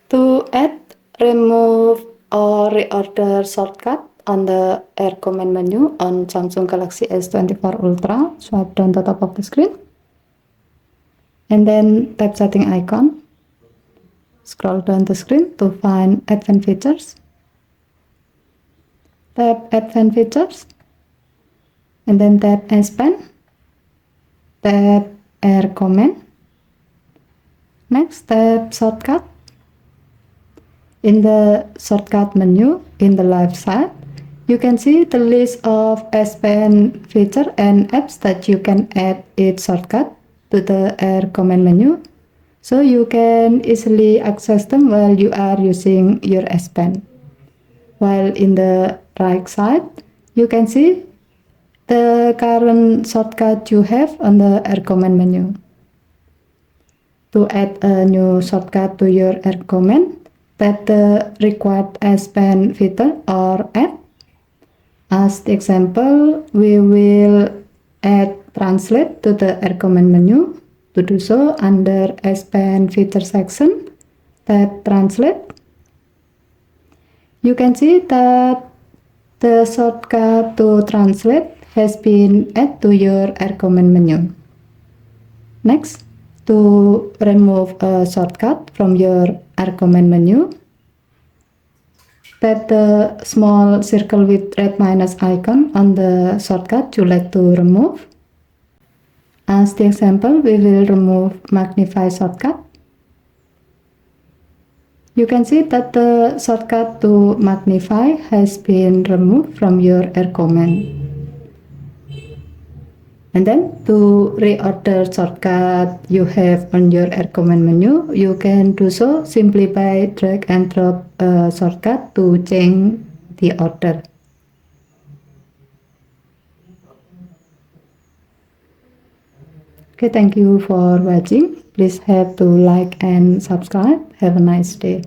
To add, remove, or reorder shortcut on the Air Command menu on Samsung Galaxy S24 Ultra, swipe down the top of the screen, and then tap setting icon. Scroll down the screen to find Advanced Features. Tap Advanced Features, and then tap S Pen. Tap Air Command. Next, tap Shortcut. In the shortcut menu, in the left side, you can see the list of S Pen features and apps that you can add its shortcut to the Air Command menu, so you can easily access them while you are using your S Pen. While in the right side, you can see the current shortcut you have on the Air Command menu. To add a new shortcut to your Air Command, tap the required S Pen feature or app. As the example, we will add Translate to the Air Command menu. To do so, under S Pen feature section, tap Translate. You can see that the shortcut to Translate has been added to your Air Command menu. Next, to remove a shortcut from your Air Command menu, tap the small circle with red minus icon on the shortcut you like to remove. As the example, we will remove Magnify shortcut. You can see that the shortcut to Magnify has been removed from your Air Command. And then to reorder shortcut you have on your Air Command menu, you can do so simply by drag and drop a shortcut to change the order. Okay, thank you for watching. Please have to like and subscribe. Have a nice day.